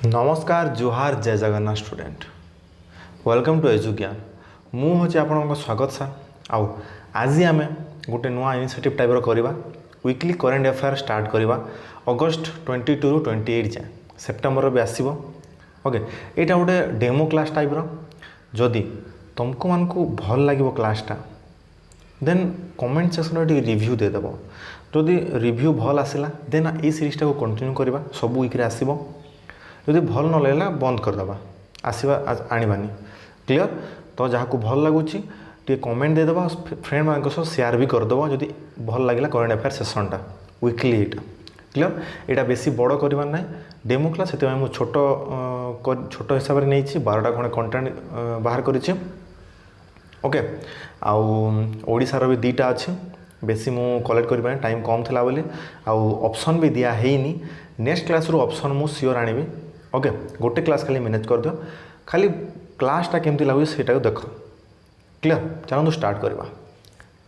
नमस्कार जुहार जय Jagannath student welcome to एजुज्ञान मु हूँ आपन स्वागत सर आउ आज आम गोटे नुआ इनिशिएटिव टाइप करवा वीकली करेन्ट अफेयर स्टार्ट करवा अगस्ट 22 रु 28 जाए सेप्टेम्बर भी आसो ओके यहाँ गोटे डेमो क्लास टाइप जदि तुमको मान को भल लगे क्लासटा देन कमेंट सेक्शन टे रिव्यू देदेव जदि रिव्यू भल आसला देन ये सीरीजटा को कंटिन्यू करवा सब वीक आसो जदि भल न लगला बंद करदे आसवा आनी क्लियर तो जहाँ को भल लगुच कमेंट देदेव फ्रेंड मान शेयर भी करदेव जदि भल लगे करेन्ट अफेयर सेसनटा वीकली यहाँ क्लियर यहाँ बेसी बड़ करवार ना डेमो क्लास से छोट हिसाब से नहीं 12टा खंडे कंटेंट बाहर करी ओके आशार भी 2टा अच्छी बेसी मु कलेक्ट कर टाइम कम था बोली ऑप्शन भी दिया है नेक्स्ट क्लास रू ऑप्शन मु सियोर आनी ओके गोटे क्लास खाली मैनेज कर दियो खाली क्लासटा केमती लगुच से देख क्लियर चलो स्टार्ट करवा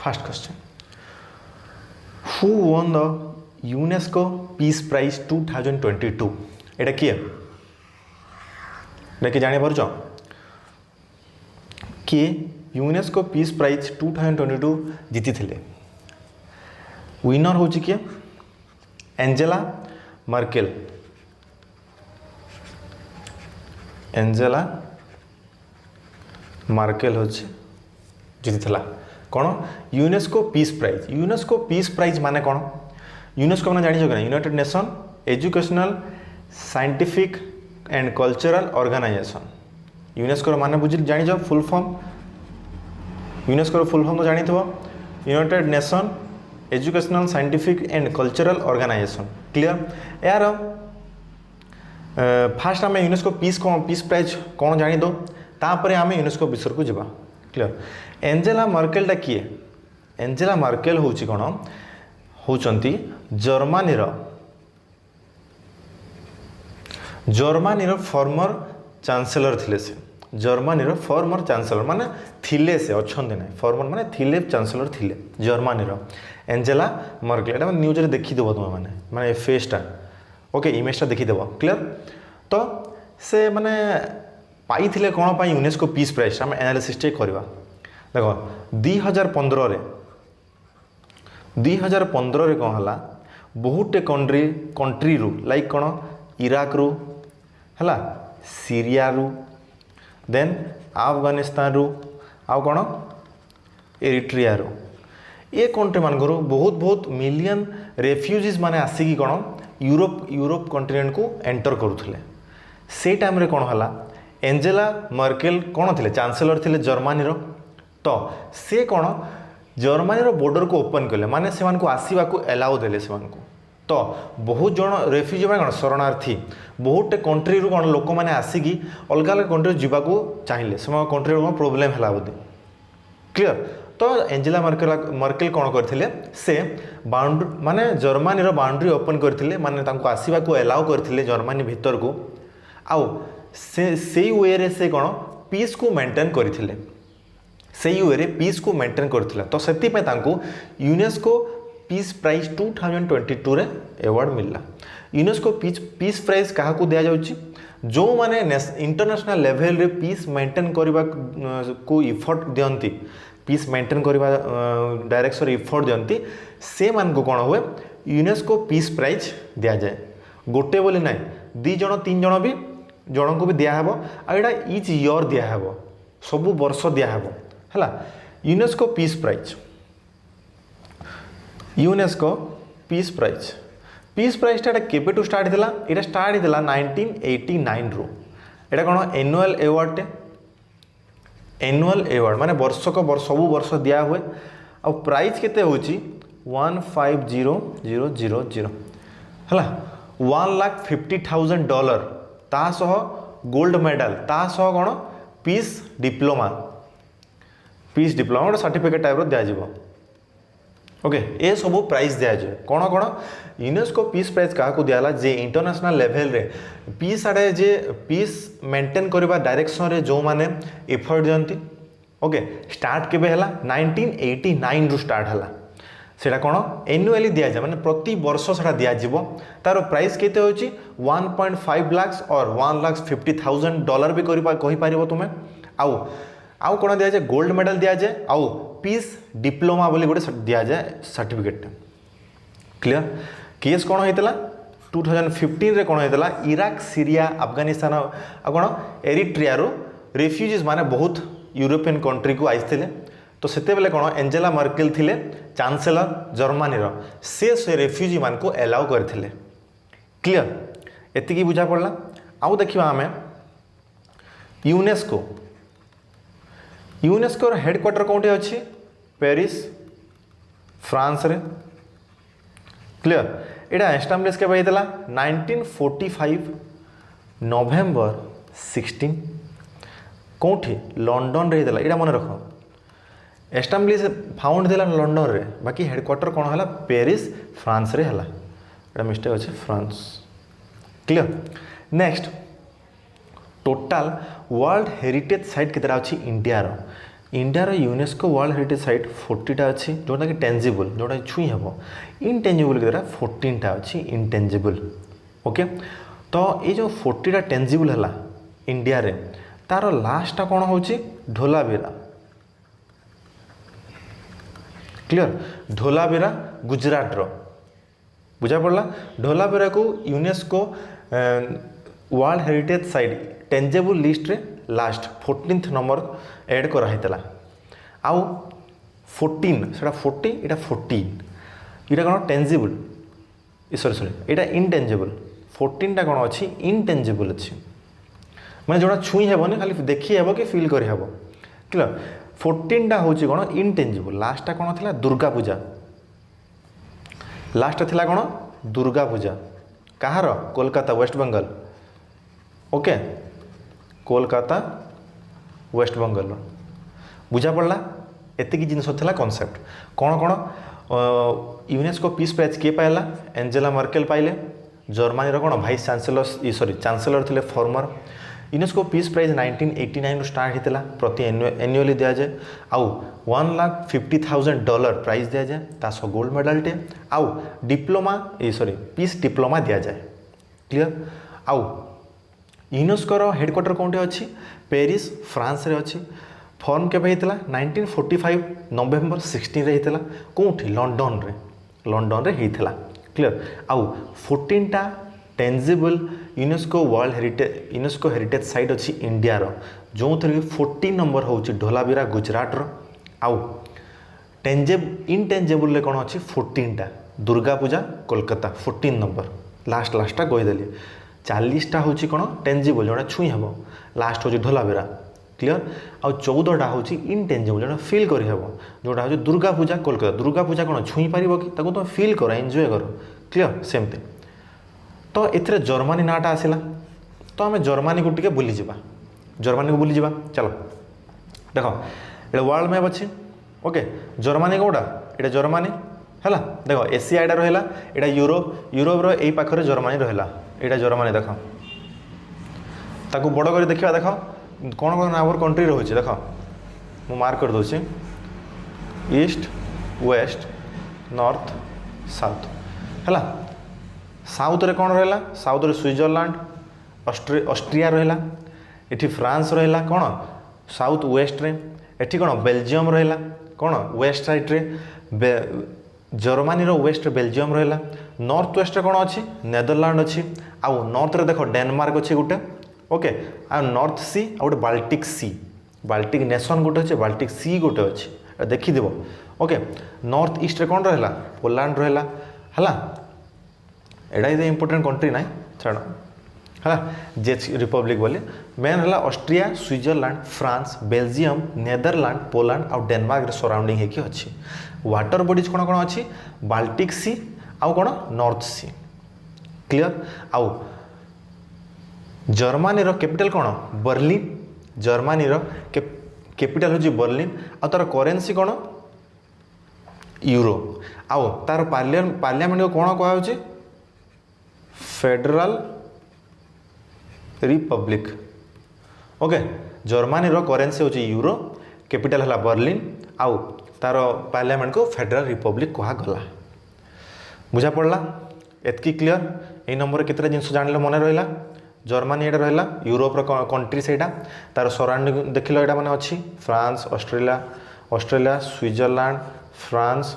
first question who won the UNESCO peace prize 2022 एटा किए देखिए जानी पार्छ किए यूनेस्को पीस प्राइज 2022 जीति थिले विनर हूँ किए एंजेला मर्केल हूँ जीति थिला कौन यूनेस्को पीस प्राइज माने कौन यूनेस्को मैंने जानी ना united nation educational scientific and cultural organisation UNESCO माने बुझ जानी full form UNESCO full form तो जानी थो united nation educational scientific and cultural organisation clear यार फास्ट आम यूनेस्को पीस प्राइज कौन जानी दो तापर आम यूनेस्को विषय को जावा क्लियर एंजेला मर्केलटा किए एंजेला मर्केल हूँ कौन होचंती जर्मनीर फॉर्मर चांसेलर थिले से जर्मनीर फॉर्मर चांसेलर माने थिले से अच्छे ना फॉर्मर माने थिले चांसेलर थिले जर्मनीर एंजेला मर्केल एटा न्यूज रे देखीदेव तुम मैंने माने फेसटा ओके इमेजटा देखीदेव क्लियर तो से माने पाई थिले कौन पाई यूनेस्को पीस प्राइज आम एनालिसिस करवा देखो 2015 कौन है बहुटे कंट्री रू लाइक कौन इराक रू है सीरिया रू देन अफगानिस्तान रू आउ कौन एरिट्रिया रू ये कंट्री मान बहुत मिलियन रेफ्यूजीज माने आसिकी कौन यूरोप कॉन्टिनेंट को एंटर करुले से टाइम रे कौन है एंजेला मर्केल कौन थे चांसेलर थे जर्मनीर तो से कौन जर्मनीर बॉर्डर को ओपन कले माने से आसवा को एलाउ देले से तो बहुत जन रेफ्यूजी मैं कौन शरणार्थी बहुत कंट्री रू कौन लोक मैंने आसिकी अलग अलग कंट्री जावाक चाहिए से कंट्री कौन प्रोब्लेम है बोधे क्लियर तो एंजेला मर्केल कौन करथिले से बाउंड्री माने जर्मनीर बाउंड्री ओपन करथिले माने तांको आसीबा को एलाउ करथिले जर्मनी भीतर को आउ से वे रे से कौन पीस को मेंटेन करथिले से वे रे पीस को मेंटेन करथिला तो सेति पे तांको यूनेस्को पीस प्राइज 2022 रे अवार्ड मिलला यूनेस्को पीस प्राइज कहा को दिया जाउची जो माने इंटरनेशनल लेवल रे पीस मेंटेन करबा को इफर्ट दियंती पीस मेंटेन करवा डायरेक्शन इफर्ट दियंती से मान को कौन हुए यूनेस्को पीस प्राइज दिया जाए गोटे बोली ना 2 जन 3 जन भी जन को भी दिहब आईटा इच इयर दिहब सबु वर्ष दिहब है यूनेस्को पीस प्राइज केबेटू स्टार्ट थिला एटा स्टार्ट थिला 1989 रू एटा कौन एनुअल अवार्ड माने वर्षक सब वर्ष दिया हुए आ प्राइज केते होची 150,000 है $150,000 तासह गोल्ड मेडल तासह कौन पीस डिप्लोमा गोटे सर्टिफिकेट टाइप दिज्व ओके ये सब प्राइज दि जाए कौन कौन यूनेस्को पीस प्राइज क्या दिहला जे इंटरनेशनल लेवल रे पीस आड़े जे पीस मेंटेन करवा डायरेक्शन रे जो माने एफर्ट दियंती ओके स्टार्ट केबे हला 1989 रु स्टार्ट हला सेटा कौन एनुअली दि जाए माने प्रति वर्ष सेटा दिया जिवो तार प्राइस केते होची 1.5 लाख और $1,50,000 भी कहि पारिबो तुमे आउ कौन दि जाए गोल्ड मेडल दि जाए आउ पीस डिप्लोमा बोली गोटे दि जाए सर्टिफिकेट क्लियर केस कौन होता 2015 रे कौन होता इराक सीरिया अफगानिस्तान आ कौन एरिट्रिया रेफ्यूजीज माने बहुत यूरोपियन कंट्री को आइथिले तो सेते बेले कौन एंजेला मर्केल थिले चांसेलर जर्मनी से रेफ्यूजी मान को एलाउ करथिले क्लियर एतिकी बुझा पड़ला आउ देखिबा आमे यूनेस्को यूनेस्को हेडक्वार्टर कोठी अछि पेरिस फ्रांस रे क्लियर एटा एस्टाब्लिश के होता 1945 नवेम्बर 16 कौटी लंडन रे होता यहाँ मन रख एस्टाब्लिश फाउंड थिला लंडन रे बाकी हेडक्वार्टर कौन है पेरिस फ्रांस रे हला एटा मिस्टेक अच्छे France clear next total world heritage site केतरा अच्छी India UNESCO world heritage site 40टा अच्छी जोटा कि टेंजिबल जोटा छुई हम इनटेंजिबल केतरा 14टा अच्छी इनटेंजिबल ओके तो ये जो 40टा टेंजिबल है इंडिया रे तार लास्टा कौन होची ढोलावीरा क्लियर ढोलावीरा गुजरात रो बुझा पड़ला ढोलावीरा को UNESCO world heritage site tangible list रे लास्ट 14th नंबर ऐड करा आउ 14 सेटा 40 इटा 14 इटा कौन टेंजिबल सॉरी इटा इनटेंजिबल 14टा कौन अच्छी इनटेंजिबल अच्छी मैंने जोड़ा छुई हेबनी खाली देखी हेब कि फिल कर हेब क्लियर 14टा हूँ कौन इनटेंजिबल लास्टा कौन थी दुर्गा पूजा लास्ट थिला कौन दुर्गा पूजा कହାର Kolkata West Bengal okay Kolkata West Bengal बुझा पड़ला एतिकी जिनस थिला कॉन्सेप्ट कौन कौन यूनेस्को पीस प्राइज किए पाइला एंजेला मर्केल पाइले जर्मनी रो कौन भाइस चांसेलर सॉरी चांसेलर थिले former UNESCO peace prize 1989 start होता प्रति एनुअली दि जाए आउ $1,50,000 प्राइज दि जाए तास गोल्ड मेडल टे आउ डिप्लोमा सॉरी पीस डिप्लोमा दि जाए क्लियर आउ यूनेस्को हेडक्वार्टर कौटे अच्छी पेरिस फ्रांस रे अच्छी फॉर्म केबे होता 1945 नवेम्बर 16 रे होता कौटी लंडन रे होता क्लियर आउ 14टा tangible UNESCO world heritage site अच्छी इंडिया जो थी 14 नंबर हूँ ढोलावीरा गुजरात आउ इनटेंजेबल रे कौन अच्छी 14टा दुर्गा पूजा कोलकाता 14 नंबर लास्टा कहीदेली 40टा हूँ कौन टेंजिबल जोटा छुई हम लास्ट हूँ ढोलावीरा क्लियर आउ 14टा हूँ इनटेंजिबल जोटा फिल करहब जोटा हूँ दुर्गा पूजा कोलकाता दुर्गा पूजा कौन छुई पार कि तुम फिल कर एंजॉय कर क्लियर सेमती तो ये जर्मनी नाटा आसला तो आम जर्मनी को टिके बुली जावा जर्मनी को बुली जावा चलो देख ये वर्ल्ड मैप अच्छी ओके जर्मनी कौटा ये जर्मनी है देख एशिया यहाँ रहा यहाँ यूरोप यही पाखे जर्मनी रहा यहाँ जर्मनी देख ताकू बड़ कर देखा देख कौन कौन आवर कंट्री रोचे देख मु मार्क कर दूसरी ईस्ट वेस्ट नॉर्थ साउथ है साउथ रे कौन रहा साउथ रे स्विट्जरलैंड ऑस्ट्रिया रहा ये फ्रांस रहा कौन साउथ वेस्ट रे एठी कौन बेल्जियम रहा कौन वेस्ट साइड रे जर्मनी रो वेस्ट बेल्जियम रहा नॉर्थ वेस्ट रे कौन अच्छी नेदरलैंड अच्छी आउ नॉर्थ रे देख डेनमार्क अच्छी गोटे ओके आ नॉर्थ सी आ गोटे बाल्टिक नेशन गोटे अच्छे बाल्टिक सी गोटे अच्छे देखीदेव ओके नॉर्थ ईस्ट रे कौन रहा पोलैंड रहा है एटा इज इंपोर्टेंट कंट्री ना छाड़ है जेच रिपब्लिक बोली मेन है Austria Switzerland France Belgium Netherland Poland और डेनमार्क सराउंडिंग होगी अच्छी वाटर बॉडीज कौन कौन अच्छी बाल्टिक सी आउ कौन नॉर्थ सी क्लियर आउ जर्मनी रो कैपिटल कौन बर्लिन जर्मनी रो कैपिटल हूँ बर्लिन आ तार करेन्सी कौन यूरो आउ तार पार्लियामेंट को कौन कहुच्छे फेडरल रिपब्लिक ओके जर्मनी रो करेन्सी हूँ यूरो कैपिटल है बर्लिन आउ तार पार्लियामेंट को फेडरल रिपब्लिक कहगला। बुझा पड़ला एतकी क्लियर। ये नंबर केतटा जिनस जान मन रहा जर्मनी ये रहा यूरोपर कंट्री से तार सराउंडिंग देख लो ये अच्छी France Australia Switzerland France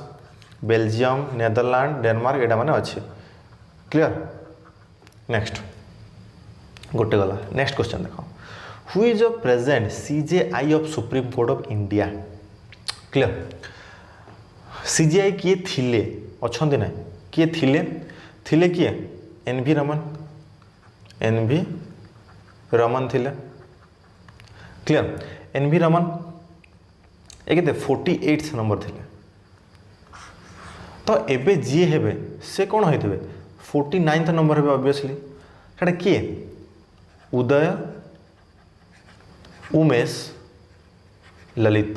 Belgium Netherland Denmark ये मैंने अच्छे क्लियर। नेक्स्ट गोटे गला नेक्स्ट क्वेश्चन देख who is a present CJI of supreme court of India. Clear CJI किए थिले अच्छे ना किए थिले किए एनवी रमन थिले। क्लियर एनवी रमन एक 48 नंबर थिले तो एबे जी हेबे से कौन होइतबे 49th नंबर हेबे ऑब्वियसली सेटा किए उदय उमेश ललित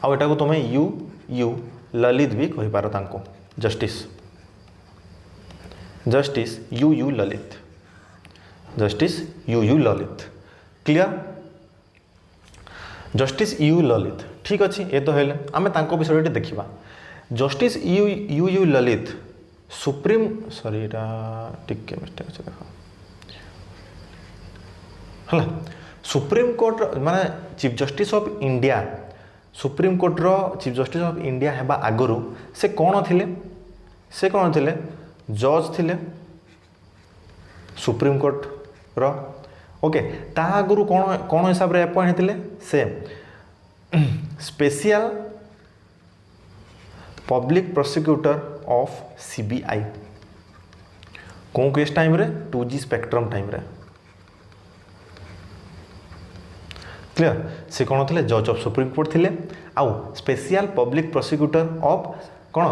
आउ एटा को तुम यू ललित भी कहि पारो तांको justice U Lalit clear justice U Lalit ठीक अच्छे ये तो हेले आमे तांको विषय देखा justice U Lalit Supreme sorry एटा टिके मिस्टेक अछि देखो हला सुप्रीम कोर्ट माने chief justice of India Supreme Court रो चीफ जस्टिस ऑफ इंडिया हेबा आगरु से कौन थिले जज थिले सुप्रीम कोर्ट रो ओके ता आगरु कौन हिसाब रे अपॉइंट थिले से special public prosecutor of CBI कौन केस टाइम रे 2G स्पेक्ट्रम टाइम रे क्लियर से कौन थे जज ऑफ सुप्रीम कोर्ट थिले आउ स्पेशल पब्लिक प्रोसिक्यूटर ऑफ कौन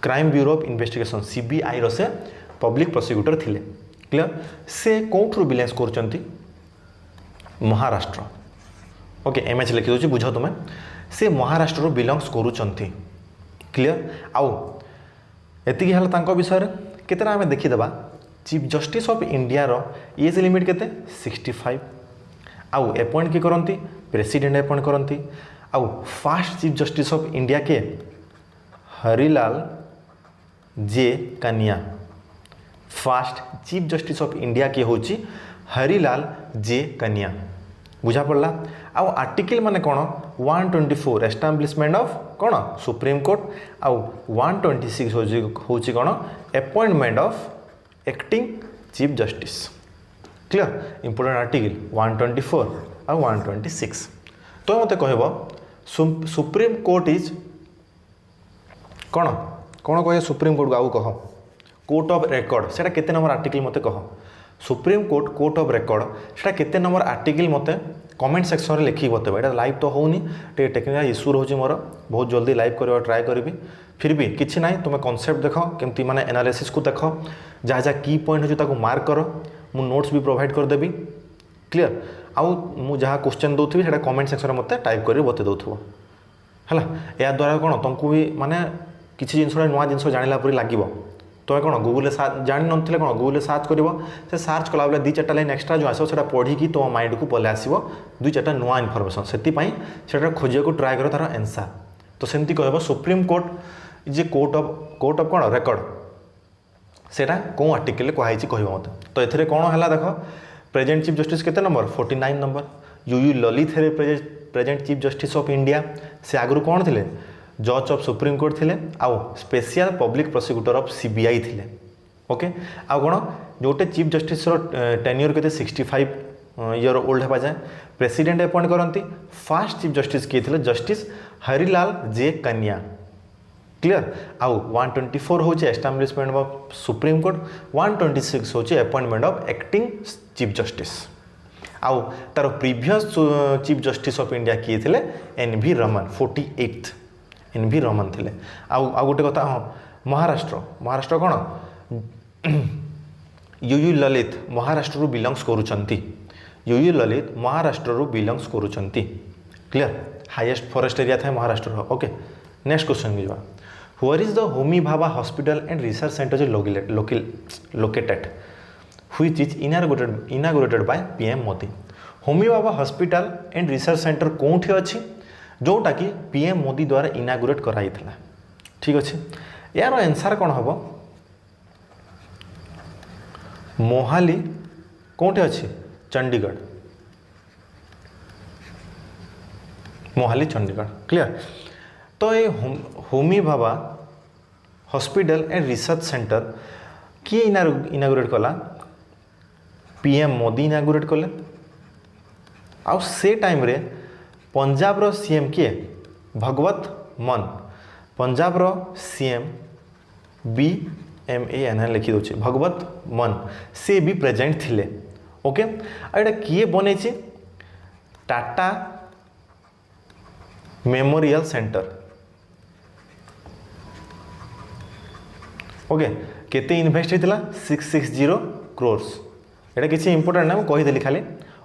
crime bureau of investigation CBI रो से पब्लिक प्रोसिक्यूटर थिले। क्लियर से कौटू बिलोंग्स करचंती महाराष्ट्र ओके एमएच लिखि दोची बुझ तुम से महाराष्ट्र बिलोंग्स करूचंती। क्लियर आउ एतिकी हल तांको विषय रे केतना हमें देखिदेबा चीफ जस्टिस ऑफ इंडिया रो एज लिमिट केते 65 आउ अपॉइंट की करंती प्रेसिडेंट अपॉइंट करंती आउ fast chief justice of India के हरिलाल जे कनिया fast chief justice of India के होची हरिलाल जे कनिया बुझा पड़ला आउ आर्टिकल माने कौन 124 एस्टाब्लिशमेंट ऑफ कौन सुप्रीम कोर्ट आउ 126 होची कौन appointment of acting chief justice. Clear important article 124 आउ 126 तो मते कहबो सुप्रीम कोर्ट इज कौन कौन कहे सुप्रीम कोर्ट को आउ कह कोर्ट ऑफ रेकॉर्ड सेटा केते नंबर आर्टिकल मते कह सुप्रीम कोर्ट ऑफ रेकॉर्ड सेटा केते नंबर आर्टिकल मते कमेंट सेक्शन रे लिखि बतेबा एटा लाइव तो होनी टे टेक्निकल इश्यू रहउची मोर बहुत जल्दी लाइव करबा ट्राई करबी फिर भी किछि नाही तुम कांसेप्ट देख केमती माने एनालिसिस को देख जहाँ जहाँ की पॉइंट होची ताको मार्क कर मु नोट्स भी प्रोवाइड कर देबी। क्लियर आउ मु जहाँ क्वेश्चन दउथबी सेटा कमेंट सेक्शन रे मते टाइप करी बते दउथबो हला या द्वारा कोन तुमको भी माने किछि जिंस नुआ जिंस जानिला परि लागिबो तो कौन गूगल जान ना कौन गूगल सर्च कर से सर्च कला बेले 2-4 लाइन एक्सट्रा जो आसो पढ़ी तुम माइंड को पलि आसो 2-4 नुआ इनफर्मेशन से खोजा को ट्राए कर तार आंसर तो सेमती कह supreme court J court of कौन रेकॉर्ड सेटा कौ आर्टिकल कहुई कह मत तो ये कौन है देख प्रेजेंट चीफ जस्टिस केते नंबर 49 नंबर यू ललित है present chief justice of India से आगु कौन थे जज ऑफ सुप्रीम कोर्ट थिले आउ special public prosecutor of CBI थिले ओके आउ कौन जोटे चीफ जस्टिस टेन्योर केते 65 ईयर ओल्ड हेबा जाए प्रेसिडेंट अपॉइंट करंती फास्ट चीफ जस्टिस किए थिले जस्टिस हरिलाल जे कन्या। क्लियर आउ 124 होचे एस्टाब्लिशमेंट ऑफ सुप्रीम कोर्ट 126 होचे appointment of acting chief justice आउ तार previous chief justice of India किए थिले एनवी रमन 48 एनवी रमन थे आउ गोटे कथा हाँ महाराष्ट्र कौन यू ललित महाराष्ट्र बिलोंग्स करुचंती यू ललित महाराष्ट्र बिलोंग्स करुचंती। क्लियर हाईएस्ट फॉरेस्ट एरिया था महाराष्ट्र ओके नेक्स्ट क्वेश्चन की where is the Homi Bhabha hospital and research centre located which is inaugurated by PM Modi Homi Bhabha hospital and research centre कौटी अच्छी जोटा कि पीएम मोदी द्वारा इनागुरेट कराई ठीक अच्छे यार आंसर कौन हम मोहाली कौटे अच्छे चंडीगढ़ मोहाली चंडीगढ़ क्लियर। तो ये Homi Bhabha hospital and research centre किए इनागुरेट कला पीएम मोदी इनागुरेट कले आउ से टाइम रे पंजाब रो सीएम किए भगवत मान पंजाब रो सीएम BMAN लिखी दूचे भगवत मान से भी प्रेजेंट थिले ओके। आ किए बने टाटा मेमोरियल सेंटर ओके केते इन्वेस्ट होता 660 crores एटा किसी इंपोर्टेंट ना कहीदेली खाली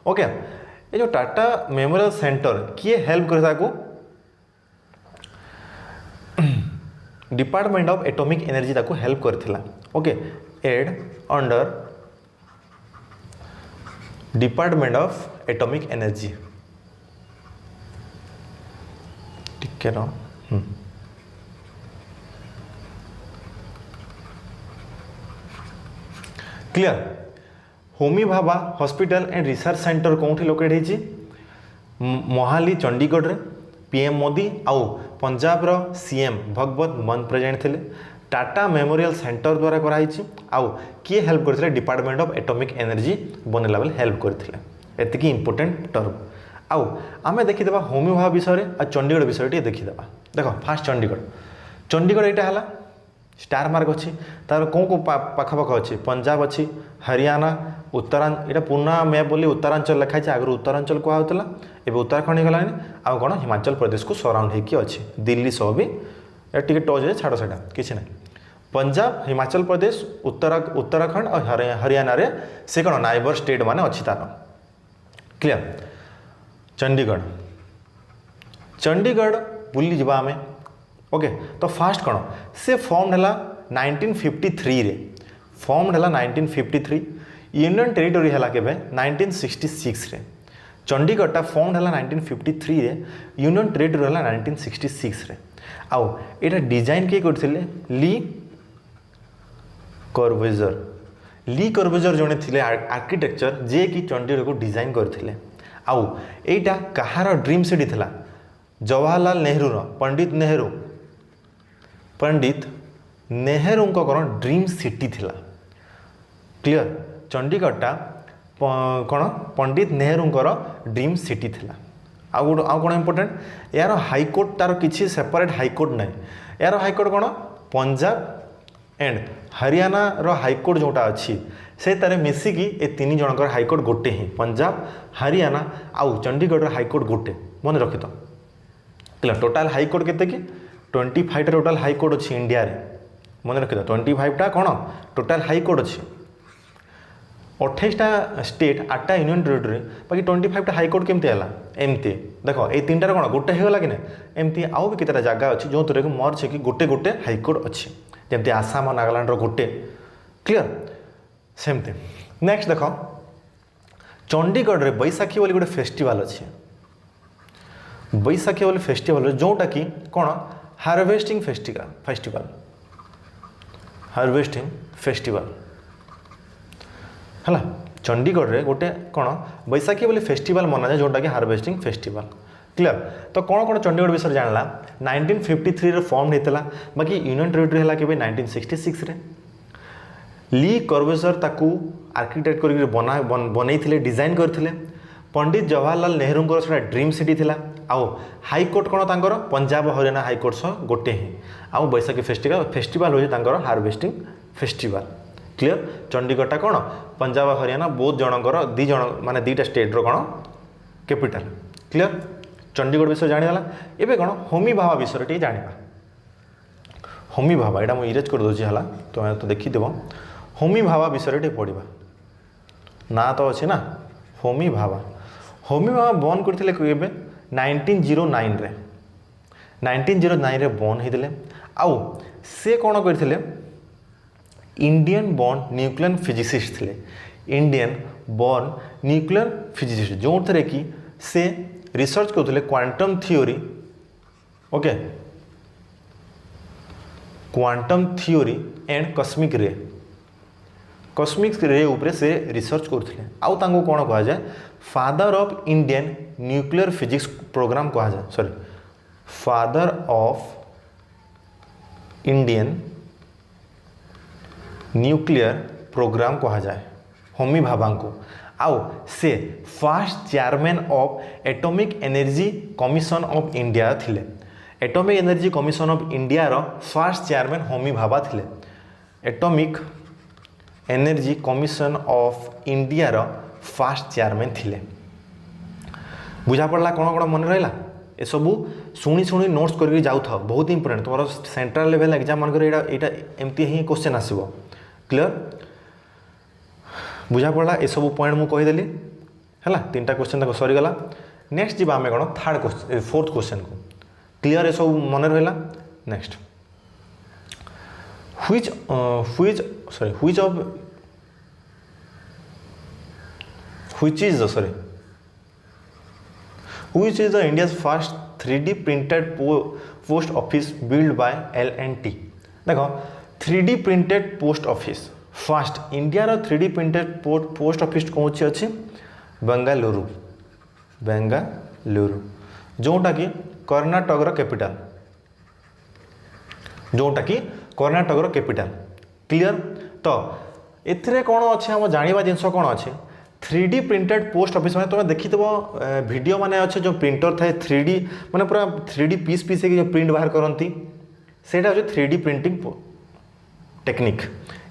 ओके। ये जो टाटा मेमोरियल सेंटर किए हेल्प करे ताको डिपार्टमेंट ऑफ एटॉमिक एनर्जी ताको हेल्प करथिला ओके एड under department of atomic energy ठीक है clear. Homi Bhabha hospital and research centre कौटी लोकेट होती मोहाली चंडीगढ़ रे पीएम मोदी आउ पंजाब रो सीएम भगवत मान प्रेजेंट थे टाटा मेमोरियल सेंटर द्वारा कराई आउ किए हेल्प करते डिपार्टमेंट ऑफ एटॉमिक एनर्जी बनला बेले हेल्प करते एतिकी इंपोर्टेंट टर्म आउ आमे देखीदेवा होमी भाभा विषय आ चंडीगढ़ विषय टी देखीदेवा देख फास्ट चंडीगढ़ यहाँ है स्टार मार्क अच्छी तार कौन को पाखपाख अच्छी पंजाब अच्छी हरियाणा उत्तरांचल यहाँ पुराना मैप बोली उत्तरांचल लिखाई आगु उत्तरांचल कहला एवं उत्तराखंड होगा आउ कौन हिमाचल प्रदेश को सराउंड होगी अच्छी दिल्ली सह भी टे टच है छाड़ सेटा किसी ना पंजाब हिमाचल प्रदेश उत्तराखंड और हरियाणा रे से कौन नाइबर स्टेट मान अच्छी तार क्लियर। चंडीगढ़ बुली जावा आमे ओके। तो फास्ट कौन से फॉर्म है 1953 रे फॉर्म है 1953 यूनियन टेरिटोरी है केबे 1966 रे चंडीगढ़ फॉर्म है 1953 रे यूनियन टेरिटोरी है 1966 रे आउ एटा डिजाइन किए करथिले ली कर्वेजर जने थिले आर्किटेक्चर जे कि चंडीगढ़ को डिजाइन करथिले आउ एटा कहार ड्रीम सिटी थिला जवाहरलाल नेहरू पंडित नेहरू कौन ड्रीम सिटी थिला क्लियर। चंडीगढ़टा कौन पंडित नेहरूंकर ड्रीम सिटी थिला आउ कौन इंपोर्टेंट यार हाईकोर्ट तार किसी सेपरेट हाईकोर्ट ना यार हाईकोर्ट कौन पंजाब एंड हरियाणा रो हाईकोर्ट जोटा अच्छी से तारे मिसिकी ए तीन जनकर हाईकोर्ट गोटे ही पंजाब हरियाणा आउ चंडीगढ़ हाईकोर्ट गोटे मन रखी तो क्लियर। टोटाल हाईकोर्ट केते कि 25 टोटाल हाईकोर्ट अच्छी इंडिया रे मन रखी तो 25टा कौन टोटाल हाईकोर्ट अच्छी 28टा स्टेट 8टा यूनियन टेरिटोरी बाकी 25टा हाईकोर्ट केमती है एमती देख ये तीन टार कौन गोटे होगा कि ना एमती आउ भी केतेटा जगह अच्छी जो थोड़े मर्ज है कि गोटे गोटे हाईकोर्ट अच्छी जमती आसाम और नागालैंड गोटे क्लियर सेमती। नेक्स्ट देख चंडीगढ़ रे बैसाखी बोली गोटे फेस्टिवल अच्छी बैसाखी बोली फेस्टिवल जोटा कि कौन हार्वेस्टिंग फेस्टिवल है चंडीगढ़ रे गोटे कौन बैसाखी बोली फेस्टिवल मना जाए जोटा कि हार्वेस्टिंग फेस्टिवल क्लियर। तो कौन कौन चंडीगढ़ विषय जानला 1953 रे फॉर्म होता बाकी यूनियन टेरिटोरी है कि 1966 रे ली कर्वेजर ताकू आर्किटेक्ट कर बनई डिजाइन करथिले पंडित जवाहरलाल नेहरू से ड्रीम सिटी थिला आउ हाईकोर्ट कौन तांकर पंजाब हरियाणा हाईकोर्ट सह गोटे ही आउ बैसाखी फेस्टिवल हो हार्वेस्टिंग फेस्टिवल क्लियर। चंडीगढ़टा कौन पंजाब हरियाणा बहुत जनकर माने दीटा स्टेट रो कौन कैपिटल क्लियर। चंडीगढ़ विषय जानीगला एवं कौन होमी भाभा विषय टे जाना होमी भाभा यहाँ मुझे इरेज कर दूसरी है तुम्हें तो देखीदेव होमी भाभा विषय टे पढ़ा ना तो अच्छे ना होमी भाभा बन करते 1909 रे 1909 रे बन होते आउ से कौन करते इंडियन बॉर्न न्यूक्लियर फिजिसिस्ट थे इंडियन बॉर्न न्यूक्लियर फिजिसिस्ट जो थे कि से रिसर्च करते quantum theory okay quantum theory and cosmic रे उपरे से रिसर्च करते आउ तांको कौन कह जाए father of Indian nuclear physics programme कह जाए sorry father of Indian nuclear programme कह जाए होमी भाभा को आउ से first chairman of atomic energy commission of India थिले atomic energy commission of India रो फास्ट चेयरमैन होमी भाभा थिले atomic energy commission of India रो फास्ट चेयरमैन थिले बुझा पड़ला कौन कौन मन रहा ए सबू शुणी शुणी नोट्स करके जाऊ था बहुत इंपोर्टेंट तुम सेंट्रल लेवल एग्जाम मन कर एमती ही क्वेश्चन आसो क्लियर बुझा पड़ा ए सब पॉइंट मुझे कहीदेली है 3टा क्वेश्चन तक सरीगला नेक्स्ट जी आम कौन थर्ड क्वेश्चन फोर्थ क्वेश्चन को क्लियर ए सब मन रहा next which is the India's first 3D printed post office built by L&T देखो 3D printed post office first India रो 3D printed post office कौन अच्छी बेंगालुरु जोटा कि कर्णाटक रो कैपिटल जोटा कि कर्णाटक रो कैपिटल क्लियर तो एथिरे कौन अच्छे हम जानिबा जिनस कौन अच्छे 3D प्रिंटेड पोस्ट ऑफिस मैंने तुम देखी वीडियो माने अच्छे जो प्रिंटर थाए 3D माने पूरा 3D पीस पीस जो प्रिंट बाहर करती से 3D प्रिंटिंग टेक्निक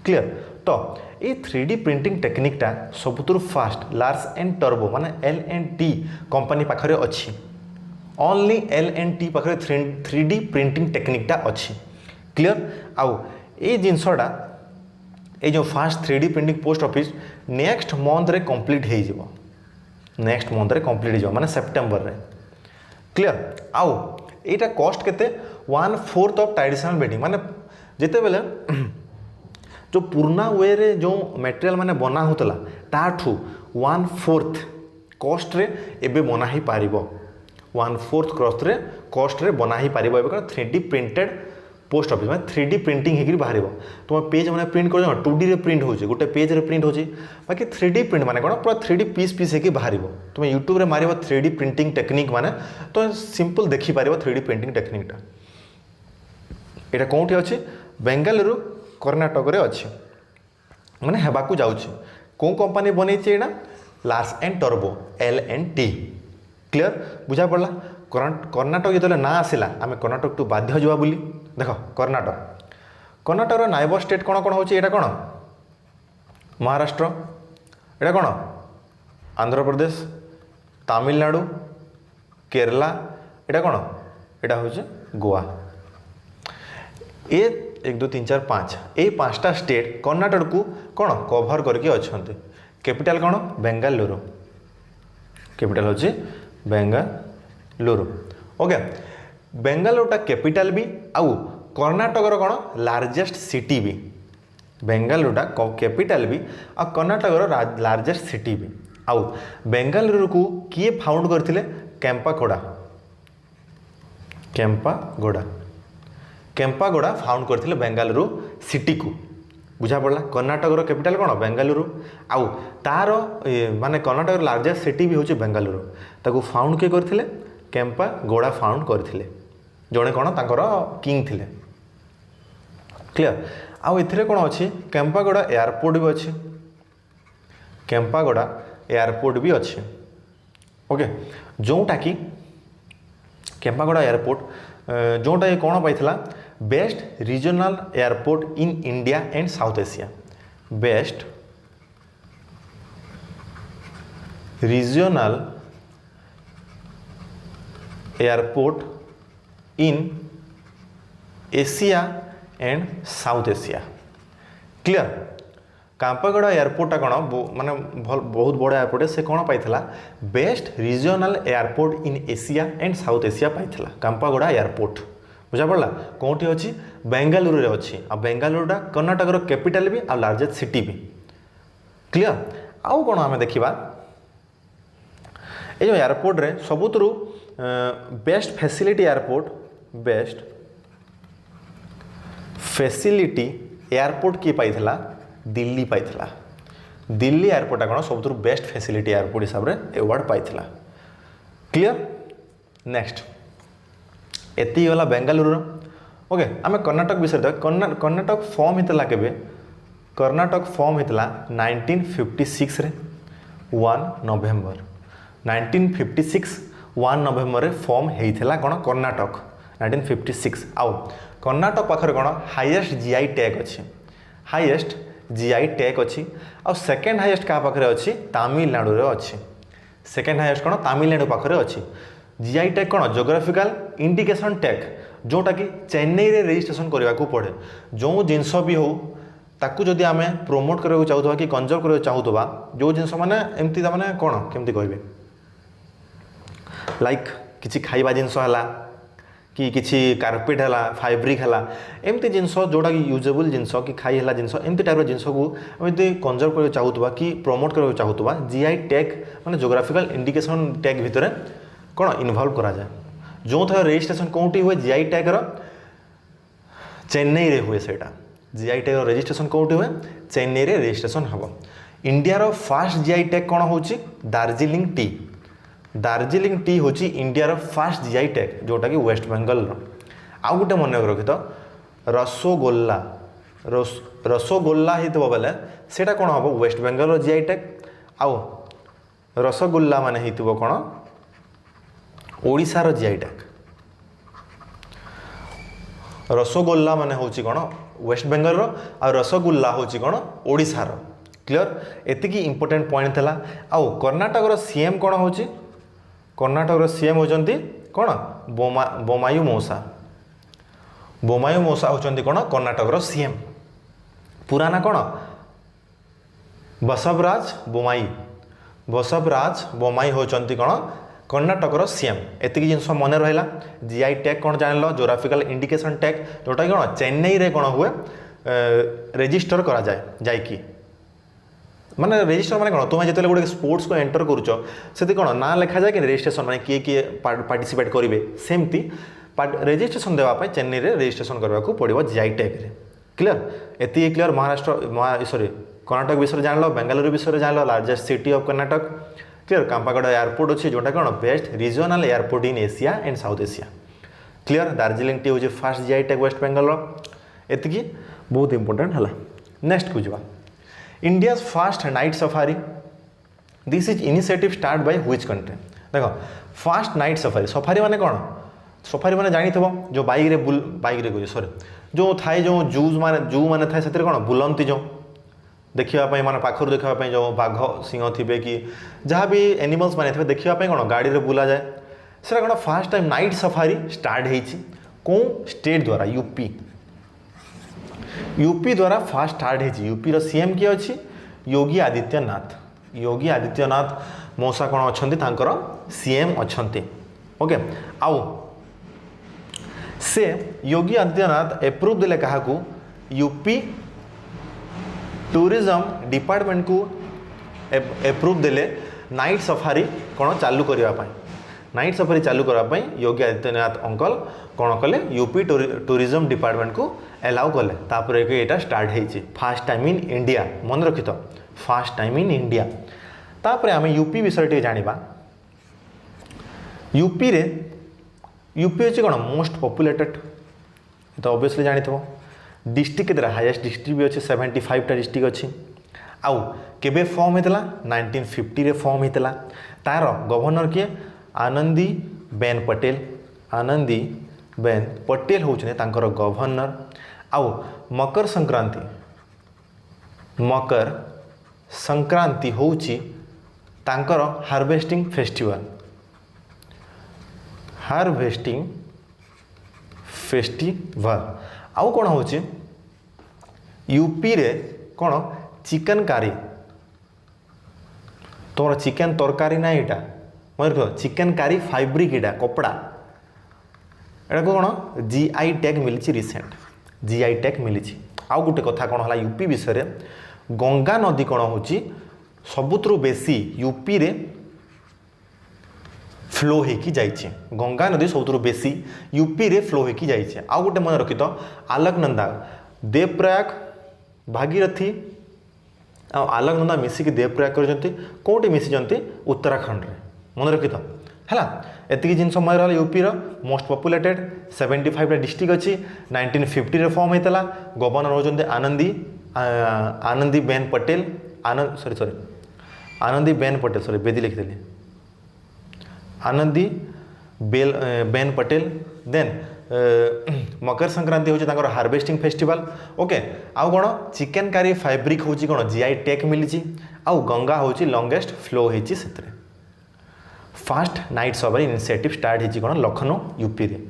क्लियर तो ये 3D प्रिंटिंग टेक्निकटा सबुतु फास्ट लार्स एंड टर्बो माने L&T कंपनी पाखरे अच्छी ओनली L&T पाखरे 3D प्रिंटिंग टेक्निकटा अच्छी क्लियर आउ ये जिनसटा ये जो fast 3D printing post office next month रे कंप्लीट हो नेक्स्ट मंथ रे कंप्लीट हो माने सेप्टेम्बर रे क्लियर आउ एटा कॉस्ट केते 1/4 ऑफ ट्रेडिशनल बेडिंग माने जेते बेले जो पुराना वे रे जो मटेरियल माने बना होतला ताठू 1/4 कॉस्ट रे एबे बना ही पारिबो 1/4 कॉस्ट रे बना ही पारिबो एबे 3D प्रिंटेड पोस्ट ऑफिस में 3D प्रिंटिंग होकर बाहर तुम पेज मैंने प्रिंट कर 2D रे प्रिंट हो गोटे पेज रे प्रिंट हो बाकी 3D प्रिंट माने कौन पूरा 3D पीस पीस होकर बाहर तुम यूट्यूब रे मार 3D प्रिंटिंग टेक्निक माने तो सिंपल देखिपार 3D प्रिंटिंग टेक्निकटा यहाँ कौटी अच्छी बेंगालुरु कर्णाटक रे अच्छी माने हेबाकू जाउछि कौ कंपनी बनई Lars and turbo L&T clear बुझा पड़ला कर्णाटक जो ना आसला आम कर्णाटक टू बाध्य जावा बोली देख कर्णाटक नाइबर स्टेट कौन कौन होची कौन महाराष्ट्र एटा कौन आंध्र प्रदेश तमिलनाडु केरला एटा कौन एटा होची गोवा ए 1 2 3 4 5 ये 5टा स्टेट कर्णाटक को कौन कभर करके अच्छे कैपिटल कौन बेंगालुरु कैपिटल होची बेंगालुरु ओके बेंगालुरुटा कैपिटल भी आउ कर्णाटक कौन लार्जेस्ट सिटी भी बेंगालुरुटा कैपिटल भी आ कर्णाटक लार्जेस्ट सिटी भी आउ बेंगालुरु को किए फाउंड करथिले केम्पागोड़ा फाउंड करथिले बेंगालुरु सिटी को बुझा पड़ला कर्णाटक कैपिटल कौन बेंगालुरु आउ तार माने कर्णाटक लार्जेस्ट सिटी भी होची बेंगालुरु ताकू फाउंड किए करथिले केम्पागोड़ा फाउंड करथिले जड़े कौन तांकर किंग थिले क्लियर आउ एथिरे कौन अच्छी केम्पागोड़ा एयरपोर्ट भी अच्छी केम्पागोड़ा एयरपोर्ट भी अच्छी ओके जोटा कि केम्पागोड़ा एयरपोर्ट जोटा कौन पाइथिला best regional airport in India and South Asia best regional airport in Asia and South Asia clear Kempegowda एयरपोर्टा कौन माने बहुत बड़ा एयरपोर्ट है से कौन पाइथिला best regional airport in Asia and South Asia पाइथिला केम्पागोड़ा एयरपोर्ट बुझा पड़ला कौटी अच्छी बेंगालुरु रे अच्छी आ बेंगालुरुटा कर्णाटक कैपिटल भी आ लार्जेस्ट सिटी भी क्लियर आउ कौन आम देखा ये जो एयरपोर्ट रे सबुतु बेस्ट फैसिलिटी एयरपोर्ट किए पाइथिला दिल्ली पाइथिला दिल्ली एयरपोर्ट कौन सब बेस्ट फैसिलिटी एयरपोर्ट हिसाब से अवार्ड पाइथिला क्लियर नेक्स्ट एति गला बेंगालुरु ओके आम कर्णाटक विषय देख कर्णाटक फॉर्म होता केबे कर्णाटक फॉर्म होता 1956 रे 1 नवेम्बर 1956 1 नवेम्बर रे फॉर्म होता कौन कर्णाटक 1956 आउ कर्णाटक पाखर कौन हाईएस्ट जीआई टैग अच्छी हाईएस्ट जीआई टैग अच्छी आउ सेकेंड हाईएस्ट क्या पाखे अच्छी तमिलनाडु रे अच्छी सेकेंड हाईएस्ट कौन तमिलनाडु पाखे अच्छी जीआई टैग कौन जोग्राफिकल इंडिकेशन टैग जोटा कि चेन्नई रे रजिस्ट्रेशन करने को पड़े जो जिनस भी हो ताकू जदि आम प्रमोट करने चाहूबा कि कंजर्व करने चाहूबा जो जिनस माने एमती माने कौन केमती कहबे लाइक किसी खाइबा जिनस है कि किसी कार्पेट है फैब्रिक है एमती जिनस जोटा कि यूजेबल जिनस कि खाई है जिनस एमती टाइप जिनस को एमती कंजर्व करने चाहूबा कि प्रमोट करने चाहूबा जीआई टैग माने जोग्राफिकल इंडिकेशन टैग भितर कौन इनवल्व करा जाए जो थर रजिस्ट्रेशन कौटी हुए जीआई टैग चेन्नई रे हुए सेटा जीआई टैग रजिस्ट्रेशन कौटी हुए चेन्नई रे रजिस्ट्रेशन हम इंडिया रो फास्ट जीआई टैग कौन हो दार्जिलिंग टी हूँ इंडिया रो फास्ट जीआई टैग जोटा कि वेस्ट बेंगल आउ गोटे मन रखी तो रसगोल्ला रसगोल्ला हो बेले सेटा कौन हम वेस्ट बेंगल रो जीआई टैग आउ रसगोल्ला माने हो कौन ओडिशा रो जीआई टैग रसगोल्ला माने होची कौन वेस्ट बेंगल रो आ रसगोल्ला होची कौन ओडिशा रो क्लियर एतिकी इंपोर्टेंट पॉइंट थला आउ कर्नाटक रो सीएम कौन होची कर्नाटक रो सीएम होचंती कौन बोमायु मौसा होचंती कौन कर्नाटक रो सीएम पुराना कौन बसवराज बोमाई होचंती कौन कर्नाटक रो सीएम एतिकी जिनस मन रहा जीआई टैग कौन जान लो जोग्राफिकल इंडिकेशन टैग जोटा कि कौन चेन्नई रे कौन हुए रजिस्टर करा जाए जाइकी माने रजिस्टर माने कौन तुम्हें जो गोटे स्पोर्ट्स को एंटर करुच से कौन ना लिखा जाए कि रजिस्ट्रेशन माने किए किए पार्टिसिपेट करेंगे सेमती रजिस्ट्रेशन देवाई चेन्नई रे रजिस्ट्रेशन करने को पड़ो जीआई टैग रे क्लियर एति क्लियर महाराष्ट्र सॉरी कर्नाटक विषय जान लो बेंगालुरु विषय जान लो largest city of Karnataka clear Kempegowda airport अच्छी जोटा कौन best regional airport in Asia and South Asia clear Darjeeling tea हूँ first GI tag West Bengal एतिकी बहुत इंपोर्टेंट है नेक्स्ट को जावा India first night safari this is initiative start by which country देखो फास्ट नाइट सफारी माने कौन सफारी माने जानी थो जो बाइक रे सॉरी जो थाए जो जू माने थाए से कौन बुलंती जो देखापी माने पाखर देखापी जो बाघ सिंह थे कि जहाँ भी एनिमल्स माने थे देखापी कौन गाड़ी रे बुला जाए से कौन fast time night safari start होती कौ स्टेट द्वारा यूपी द्वारा फास्ट स्टार्ट होती यूपी रो सीएम किए अच्छी योगी आदित्यनाथ मौसा कौन अच्छा तांकर सीएम अच्छा ओके आउ से योगी आदित्यनाथ एप्रूव देले क्या यूपी टूरिज्म डिपार्टमेंट को एप्रूव देले नाइट सफारी कौन चालू करने नाइट सफारी चालू करने योगी आदित्यनाथ अंकल कौन कले यूपी टूरिज्म डिपार्टमेंट को एलाउ कले तापर यहाँ स्टार्ट होती फास्ट टाइम इन इंडिया मन रखी तो फास्ट टाइम इन इंडिया तापर आम यूपी विषय टे जाना यूपी अच्छी कौन मोस्ट पॉपुलेटेड तो ऑब्वियसली जानी थो डिस्ट्रिक्ट केतरा हाईएस्ट डिस्ट्रिक्ट भी अच्छे 75टा डिस्ट्रिक्ट अच्छी आउ केबे फॉर्म होता 1950 रे फॉर्म होता तार गवर्नर किए आनंदी बेन पटेल होचने तांकर गवर्नर आउ मकर संक्रांति होची तांकर हार्वेस्टिंग फेस्टिवल आउ कौन हो यूपी रे कौन चिकन कारी तुम चिकन तरकारी ना यहाँ मैं रख चिकन कारी फैब्रिक यहाँ कपड़ा यहाँ को कौन जीआई टैग मिली रिसेंट जीआई टैग मिली आउ गोटे कथा कौन है यूपी विषय गंगा नदी कौन हो सबुतु बेसी यूपी रे फ्लो होगी जाइए गंगा नदी सबुतु बेसी यूपी रे फ्लो होगी जाइए आउ गोटे मन रखी तो आलकनंदा देवप्रयाग भागीरथी आलकनंदा मिसिकी देवप्रयाग कर कौटी मिसी उत्तराखंड रे मन रखी तो है एति जिन समय रहा यूपी रो मोस्ट पॉपुलेटेड 75 डिस्ट्रिक्ट अच्छी 1950 रे फॉर्म होता गवर्नर होते आनंदी बेन पटेल आनंदी बेन पटेल सॉरी बेदी लिखिदेली आनंदी बेन पटेल देन मकर संक्रांति हूँ हार्वेस्टिंग फेस्टिवल ओके आउ कौन चिकेन कारी फैब्रिक हूँ कौन जीआई टैग मिली आउ गंगा हूँ लॉन्गेस्ट फ्लो होती से फास्ट नाइट सबर इनिशिएटिव स्टार्ट होती कौन लखनऊ यूपी रे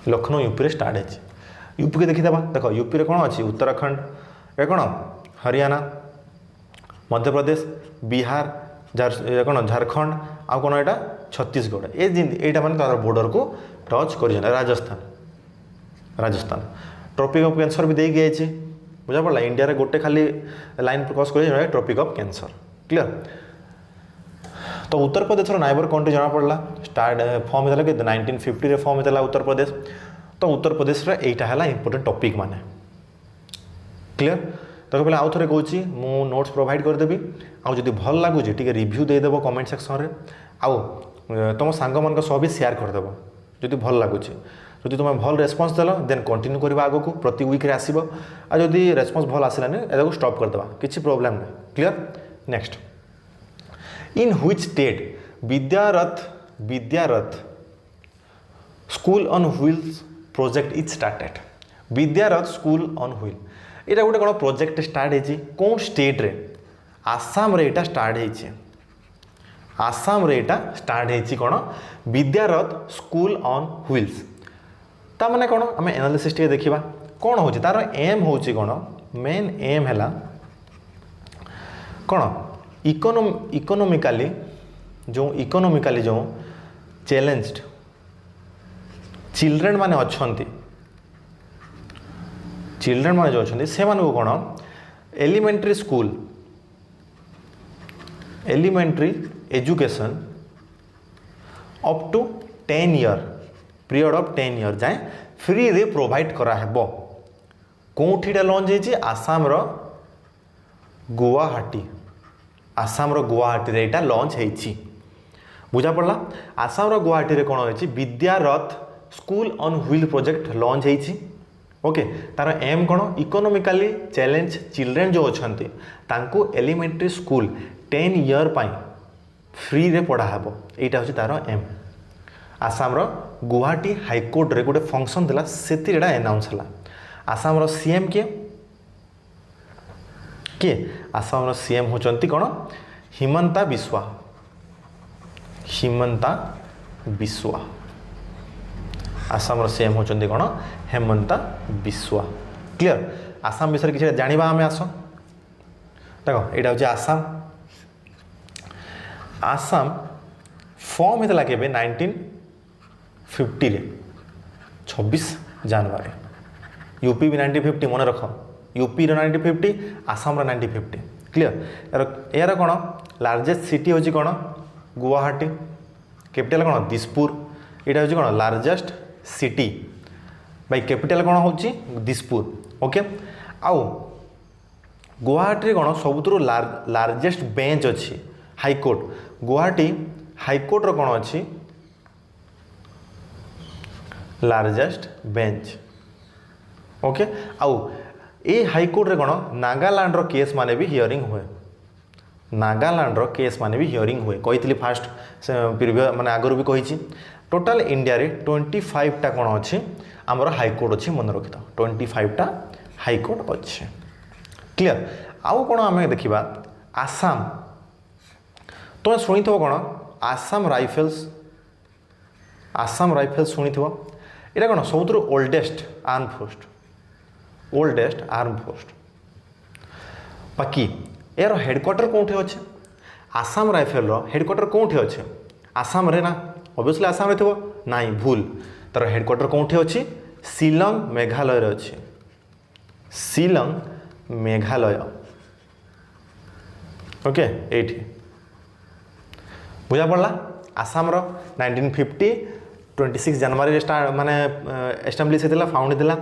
लखनऊ यूपी रे स्टार्ट होती यूपी के देखीदे देख यूपी रे कौन अच्छी उत्तराखंड ए कौन हरियाणा मध्य प्रदेश बिहार कौन झारखंड आउ कौन यहाँ छत्तीसगढ़ एटा मैंने तार बॉर्डर को टच कर राजस्थान ट्रॉपिक ऑफ कैंसर भी देगी जाइए बुझा पड़ा इंडिया रे गोटे खाली लाइन क्रॉस कर ट्रॉपिक ऑफ कैंसर क्लियर तो उत्तर प्रदेश नाइबर कंट्री जना पड़ा स्टार्ट फॉर्म होता कि 1950 रे फॉर्म होता उत्तर प्रदेश तो उत्तर प्रदेश रे एटा है इंपोर्टेंट टॉपिक माने क्लियर तो पहले आउ थे कौची मु नोट्स प्रोवाइड करदेवी आउ जदि भल लगुच टे रिव्यू देदेव कमेंट सेक्शन में आउ तुम सांग मान सह भी शेयर करदेव जदि भल लगुच जदि तुम भल रेस्पॉन्स देल देन कंटिन्यू करवा आग को प्रति वीक रे आसीबो आ जदि रेस्पॉन्स भल आसलानी एदाको स्टॉप करदेवा किसी प्रोब्लेम नहीं clear next in which state Vidyarath school on wheels project is started Vidyarath school on wheel यहाँ गोटे कौन प्रोजेक्ट स्टार्ट होती कौन स्टेट रे आसाम रे एटा स्टार्ट होती आसाम रे एटा स्टार्ट होती कौन विद्यारथ स्कूल ऑन व्हील्स ता माने कौन आम एनालिसिस टे देखा कौन हो तार एम हो कौन मेन एम है कौन इकोनोमिकाली जो चैलेंज्ड चिल्ड्रेन माने अच्छी चिल्ड्रेन माने जो अच्छे से कौन elementary education up to 10 year period of 10 year जाए फ्री रे प्रोवाइड कराहेब कौटीटा लॉन्च होती आसाम गुवाहाटी रे एटा लॉन्च होती बुझा पड़ा आसाम गुवाहाटी रे कौन होती Vidyarath school on wheel project launch होती ओके तार एम कौन इकोनोमिकली चैलेंज चिल्ड्रेन जो अच्छा तांको एलिमेंट्री स्कूल 10 ईयर पाई फ्री रे पढ़ाहब यहाँ हूँ तार एम आसाम गुवाहाटी हाईकोर्ट रे गोटे फंक्शन था से एनाउंस है आसाम सीएम किए आसाम सीएम होचंती कौन हिमंता बिस्वा आसाम सीएम होचंती कौन हेमंता बिस्वा क्लियर आसाम विषय किसी जाना आम आस देखो यहाँ हूँ आसाम फॉर्म होता के 1950 रे 26 जनवरी यूपी भी 1950 मन रख यूपी 1950 आसाम 1950 क्लियर यार कौन लार्जेस्ट सिटी हूँ कौन गुवाहाटी कैपिटल कौन दिसपुर यहाँ हूँ कौन लार्जेस्ट सिटी बाई कैपिटल कौन हूँ दिसपुर ओके आउ गुवाहाटी कौन सबुठ लार्जेस्ट बेंच अच्छी हाईकोर्ट गुवाहाटी हाईकोर्ट रो कौन अच्छी लार्जेस्ट बेंच ओके आउ ए हाईकोर्ट रे कौन नागालैंड रो केस माने भी हियरिंग हुए नागालैंड रो केस माने भी हियरिंग हुए कही फास्ट प्रीवियस माने आगुरी भी कही टोटाल इंडिया रे 25 टा कौन अच्छी आमर हाईकोर्ट अच्छी मन रखी था 25 टा हाईकोर्ट अच्छे क्लियर आउ कौन आम देखा आसाम तुम शुणी थो कौन आसाम राइफल्स शुणी थो यहाँ कौन सब ओल्डेस्ट आर्म फोर्स बाकी यार हेडक्वार्टर कौटे अच्छे आसाम राइफल हेडक्वार्टर कौटे अच्छे आसाम रे ना ऑब्वियसली आसाम रे थो ना भूल तार हेडक्वार्टर कौटे अच्छी शिलंग मेघालय अच्छे शिलंग मेघालय ओके एठी बुझा पड़ला आसाम रो 1950 26 जनवरी स्टार्ट माने एस्टाब्लिश होता फाउंड होता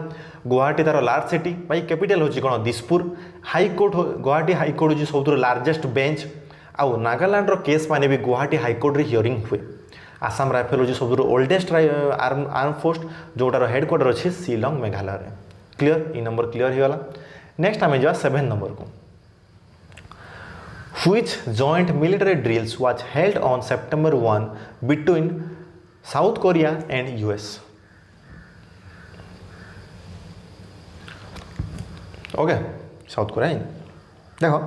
गुवाहाटी तार लार्ज सिटी भाई कैपिटल होची कौन दिसपुर हाईकोर्ट गुवाहाटी हाईकोर्ट होची सब लार्जेस्ट बेंच आउ नागालैंड रो केस माने भी गुवाहाटी हाईकोर्ट रे हियरिंग हुए आसाम राइफल होची सब ओल्डेस्ट आर्म फोर्स जोटार हेडक्वार्टर अच्छी शिलंग मेघालय रे क्लियर ई नंबर क्लियर हो गला नेक्स्ट आम जा 7 नंबर को Which joint military drills was held on September 1 between South Korea and US? Okay, South Korea देखो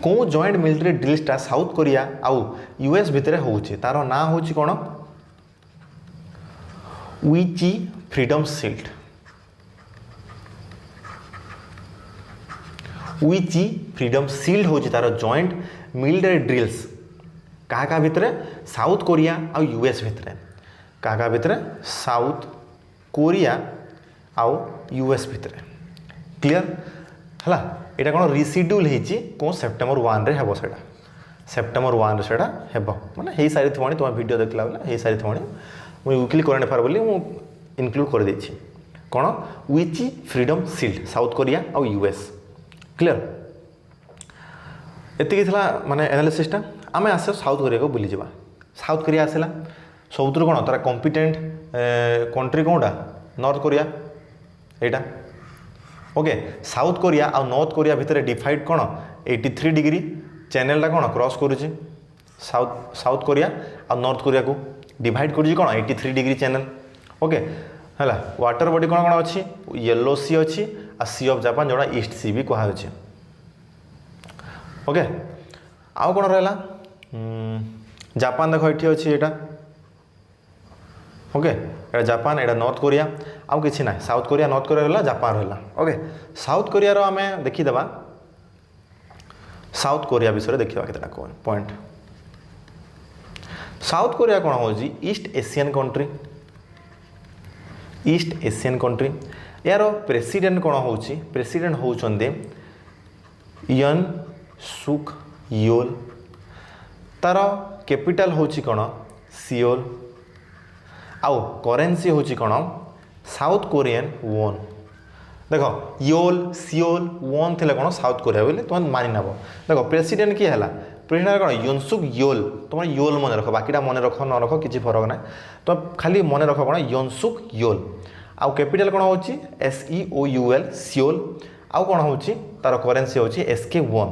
कौ जॉइंट मिलिटरी ड्रिल्सटा साउथ कोरिया आउ यूएस भितर होउछि तार ना होउछि कोन उइची फ्रीडम शील्ड उइची फ्रीडम शील्ड होउछि तार जॉइंट मिलिटरी ड्रिल्स का भितर साउथ कोरिया आउ यूएस भितर का भितर साउथ कोरिया आउ यूएस भितर क्लियर हला एटा कोन रिशिड्यूल हेछि को सेप्टेम्बर 1 रे हेबो सेटा सेप्टेम्बर 1 रे सेटा हेबो माने हेई सारी थोणी तुम वीडियो देखला बेला हेई सारी थोणी मु वीकली करंट अफेयर बोली मु इंक्लूड कर देछि कोन उइची फ्रीडम शील्ड साउथ कोरिया आउ यूएस क्लियर एतिकी थिला माने एनालिसिसटा आमे आसे साउथ कोरिया को बुली जिबा साउथ कोरिया आसेला सबुतर कोन तारा कॉम्पिटेंट कंट्री कोनटा नॉर्थ कोरिया एटा ओके साउथ कोरिया आ नॉर्थ कोरिया भितर डिफाइड कोन 83 डिग्री चैनलटा कोन क्रॉस करूची साउथ कोरिया आ नॉर्थ कोरिया को डिवाइड करूची कोन 83 डिग्री चैनल ओके हला वाटर बॉडी कोन कोन अछि येलो सी अछि आ सी ऑफ जापान जोड़ा ईस्ट सी भी कहा अछि ओके आउ कोन रहला जापान देखो एठी अछि एटा ओके एटा जापान एटा नॉर्थ कोरिया आउ किछि ना साउथ कोरिया नॉर्थ कोरिया रहला जापान रहला ओके साउथ कोरिया रो आमे देखि देबा साउथ कोरिया विषय देखिबा केतटा पॉइंट साउथ कोरिया कोन होजी ईस्ट एशियन कंट्री यार प्रेसिडेंट कोन होची प्रेसिडेंट होचंदे यन सुक योल तार कैपिटल होची कोन सियोल आउ करेन्सी होची कोन साउथ कोरियन वोन देखो योल सियोल वोन थिले कोन साउथ कोरिया बोले तुम मानि नबो देखो प्रेसिडेंट की हला प्रेसिडेंट कोन योनसुक योल तुम योल मन रखो बाकीटा मन रखो न रखो किछि फरक ना तो खाली मन रखो कोन योनसुक योल आउ कैपिटल कोन होची SEOUL सियोल आउ कोन होची तार करेन्सी होची SK1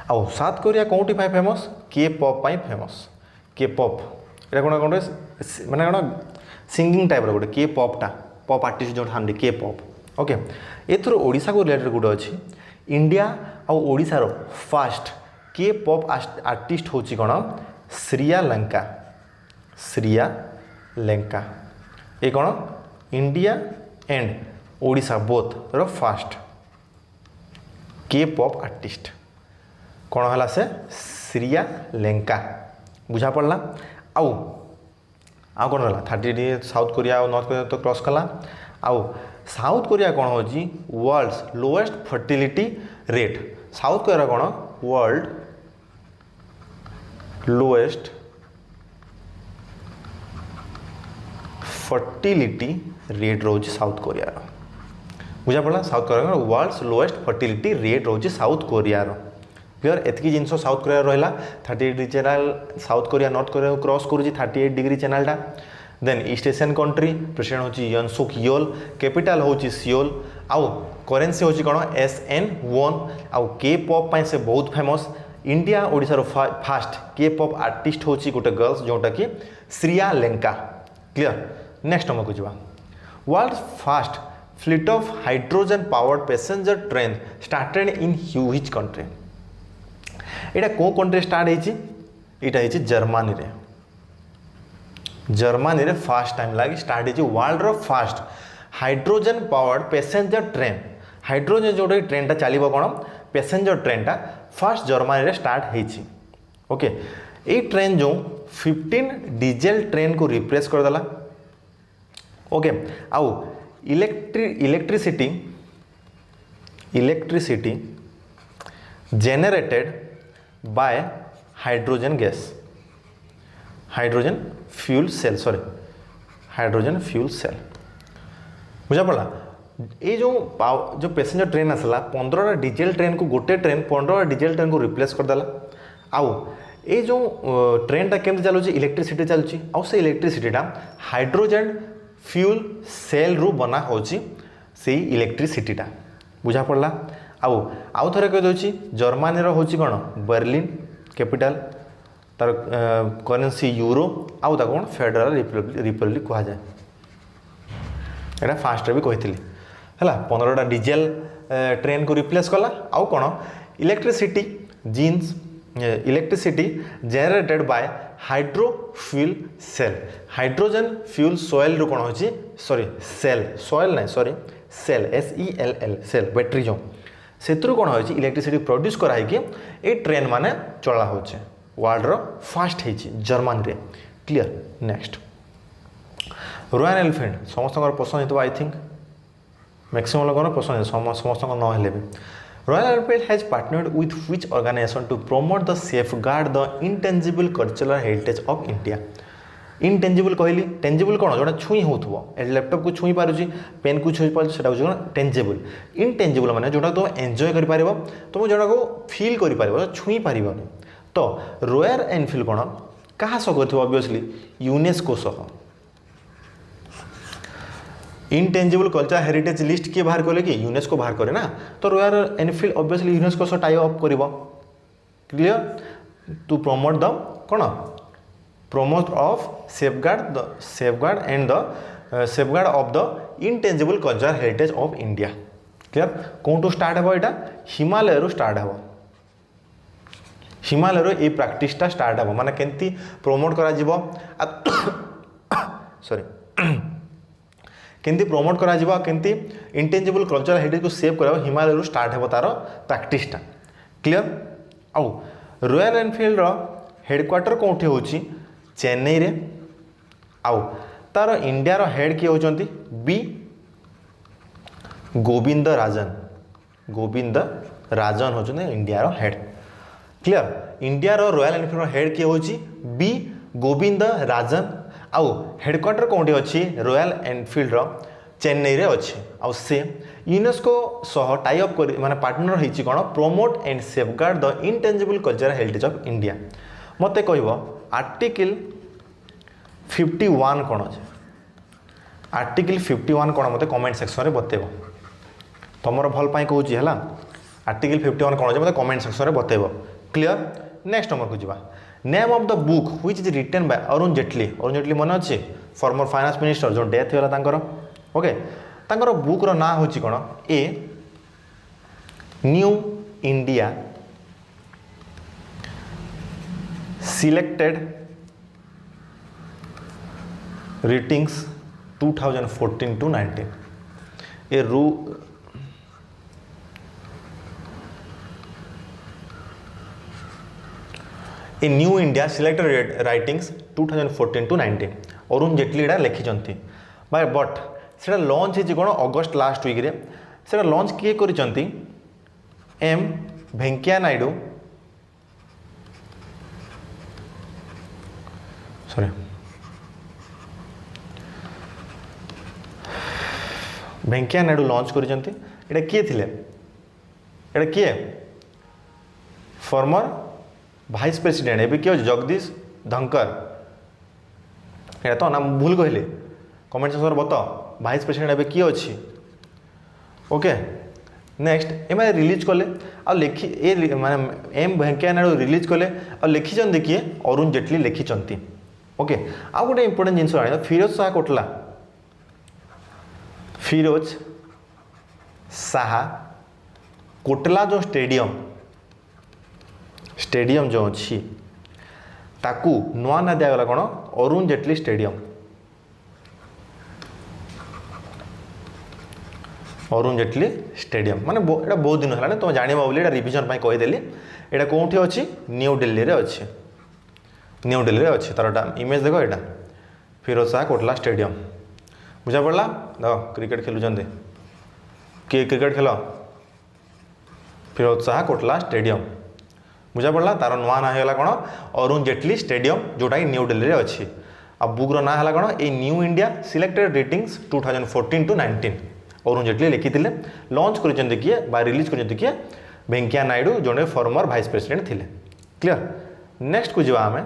आउ साउथ कोरिया कोउटी पाई फेमस के पॉप पाई फेमस के पॉप एटा कोन कोन माने कोन सिंगिंग टाइप रो गोटे के पॉपटा पॉप आर्टिस्ट जो थांडी के पॉप ओके एथरो ओडिसा को रिलेटेड गुड अछि इंडिया आ ओडिसा रो फर्स्ट के पॉप आर्टिस्ट होची कोन श्रीलंका ए कोन इंडिया एंड ओडिसा बोथ रो फर्स्ट के पॉप आर्टिस्ट कोन हला से श्रीलंका बुझा पड़ला आउ कोन रहला 30 साउथ कोरिया और नॉर्थ कोरिया तो क्रॉस कला आउ साउथ कोरिया कोन होजी world's lowest fertility rate South Korea कोन वर्ल्ड लोएस्ट फर्टिलिटी रेट रोज साउथ कोरिया बुझा पड़ा South Korea world's lowest fertility rate रोज साउथ कोरिया क्लियर एतकी जिनस साउथ कोरिया रहा 38 degree channel South Korea North Korea cross करुँच 38 डिग्री चैनलटा then East Asian country president होची यनसुक योल कैपिटल होची सियोल आउ करेन्सी होची कोन SN1 आउ के पॉप पाई से बहुत फेमस इंडिया ओडिसा रो फास्ट के पॉप आर्टिस्ट होची गोटे गर्ल्स जोटा कि श्रीलंका क्लियर नेक्स्ट नंबर को जीवा world first fleet of hydrogen powered passenger train started in which country एटा को कंट्री स्टार्ट हेची एटा हेची जर्मनी रे फास्ट टाइम लागी स्टार्ट हेची वर्ल्ड रो first hydrogen powered passenger train hydrogen जोटा ट्रेन टा चलीबो कोन पैसेंजर ट्रेन टा फास्ट जर्मनी रे स्टार्ट हेची ओके ए ट्रेन जो 15 डीजल ट्रेन को रिप्लेस कर दला ओके आउ electricity electricity generated by hydrogen gas, hydrogen fuel cell, sorry hydrogen fuel cell. बुझा पड़ा। ये जो पैसेंजर ट्रेन आसला 15टा डीजेल ट्रेन को गोटे ट्रेन 15टा डीजेल ट्रेन को रिप्लेस करदेला। आउ ये जो ट्रेनटा केमती चलुची इलेक्ट्रिसिटी चलुची, आउ से इलेक्ट्रिसिटीटा हाइड्रोजन फ्यूल सेल रु बना होची से इलेक्ट्रिसिटीटा। बुझा पड़ला। आउ थरे कह दोची जर्मनी रो होची कोन बर्लिन कैपिटल, तार करेन्सी यूरो, आउ ता कोन फेडरल रिपब्लिक कहा जाए। एटा फास्ट रे भी कहितली हला 15टा डीजेल ट्रेन को रिप्लेस कला। आउ कोन इलेक्ट्रिसिटी जीन्स electricity generated by hydro fuel cell, hydrogen fuel soil रु कोन होची सॉरी सेल, सॉइल नहीं sorry cell SELL cell battery जो सेत्रु कोन होची इलेक्ट्रिसिटी प्रोड्यूस कराई कि ए ट्रेन माने चला होचे। वर्ल्ड रो फास्ट है जर्मनी रे। क्लियर। नेक्स्ट रॉयल एनफील्ड समस्त पसंद हो आई थिंक मैक्सिमम लोग पसंद समस्त न हेले भी। Royal Enfield has partnered with which organisation to promote the safeguard the intangible cultural heritage of India. Intangible कहली टेंजिबल कौन जो छुई हो लैपटॉप को छुई पारुची पेन को छुई पार से टेंजिबल। इंटेंजिबल माने जोटा तुम एंजॉय कर पार तुम जोटा को फील कर पार छुई पार। तो रॉयल एनफील्ड कौन क्या सह कर ऑब्वियसली यूनेस्को सह। इंटेंजिबल कल्चर हेरिटेज लिस्ट किए बाहर कले कि यूनेस्को बाहर करे ना। तो रॉयल एनफील्ड ऑब्वियसली यूनेस्को सह टाई अप कर। क्लियर। टू प्रमोट द कौन promote of safeguard and the safeguard of the intangible cultural heritage of India. Clear? कौन टू स्टार्ट है यहाँ हिमालय रू स्टार्ट है। हिमालय रू ये प्रैक्टिसटा स्टार्ट है माने केंती प्रमोट करा जीवो सॉरी केंती प्रमोट करा जीवो केंती इंटेंजिबल कल्चरल हेरिटेज को सेव करा हिमालय रू स्टार्ट है तार प्रैक्टिसटा। क्लियर। आउ रॉयल एनफील्ड रो हेडक्वार्टर कोठी होची चेन्नई रे। आउ तार इंडिया रो हेड किए होचंती बी गोविंद राजन। गोविंद राजन होचंती इंडिया रो हेड। क्लियर। इंडिया रो रॉयल एनफील्ड रो हेड किए होची बी गोविंद राजन। आउ हेडक्वार्टर कोठी अछि रॉयल एनफील्ड रो चेन्नई रे अछि। आउ से यूनेस्को सह टाई अप कर माने पार्टनर होईची कोन promote and safeguard the intangible cultural heritage of India. मते कहबो आर्टिकल 51 कौन अच्छे आर्टिकल 51 कौन मत कमेंट सेक्शन में बतेब तुम भल पाई कहूँ है आर्टिकल 51 कौन अच्छे मतलब कमेंट सेक्शन में बतेब। क्लियर। नेक्स्ट नंबर को जी name of the book which is written by Arun Jaitley. Arun Jaitley मन अच्छे फॉर्मर फाइनेंस मिनिस्टर जो डेथ होला तांकर। ओके तांकर बुक रो ना होची कोन A new India selected writings 2014 to 19 ए रू A new India selected writings 2014 to 19 Arun Jaitley एटा लिखिचंती बाय बट सेटा लॉन्च हे कोन अगस्त लास्ट वीक रे सेटा लॉन्च किए करिचंती M Venkaiah Naidu sorry Venkaiah Naidu launch करिचंती। एटा किए थिले एटा किए फॉर्मर वाइस प्रेसिडेंट एबे किए जगदीश धनकर। एटा तो नाम भूल कहले कमेंट सेक्शन बताओ वाइस प्रेसिडेंट एबे किए अछि। ओके नेक्स्ट एम रिलीज कले आ लिखि ए माने एम वेंकैया नायडू रिलीज कले आ लिखिचंती किए अरुण जेटली लिखिचंती। ओके आ गोटे इंपोर्टेंट जिनस जान फिरोज शाह कोटला फिरोज शाह कोटला जो स्टेडियम जो अच्छी ताकू नुआ ना दिगला कौन अरुण जेटली स्टेडियम। अरुण जेटली स्टेडियम माने एटा बहुत दिन है तुम जान बोली रिविजन कहीदेली एटा कौटी अच्छी न्यू दिल्ली रे अच्छी न्यू दिल्ली रे अच्छी तार इमेज देख यहाँ फिरोज शाह कोटला स्टेडियम। बुझा पड़ा देख क्रिकेट खेलुंट किए क्रिकेट खेल फिरोज शाह कोटला स्टेडियम बुझा पड़ा तार नुआ ना है कौन अरुण जेटली स्टेडियम जोटा कि न्यू दिल्ली में अच्छी आ बुक्र ना है कौन ए new India selected writings 2014 to 19 Arun Jaitley लिखी लॉन्च कर किए बा रिलीज कर किए वेंकैया नायडू जोड़े फॉर्मर वाइस प्रेसिडेंट थिले क्लियर नेक्स्ट को जावा आम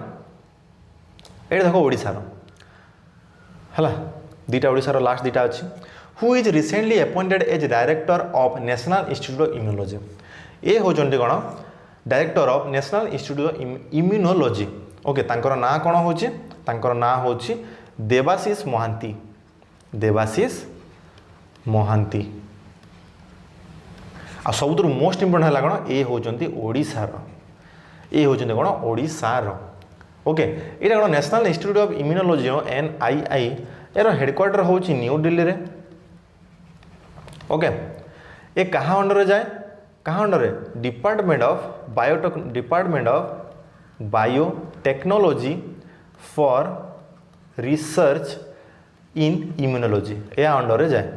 ये देख ओडिशार है दीटा ओडिशार लास्ट दीटा अच्छी who is recently appointed as director of national institute of immunology ये होचंती कौन director of national institute of immunology okay तांकर ना कौन होची तांकर ना होची देवाशीष महांती देवाशीष महांती आ सब मोस्ट इंपोर्टेंट है कौन ये होचंती ओडिशार ये होचंती कौन ओडिशार ओके ये कौन national institute of immunology NII यार हेडक्वार्टर होची न्यू दिल्ली रे ओके ये कहाँ अंडर जाए कहाँ अंडर है department of biotechnology for research in immunology या अंडर जाए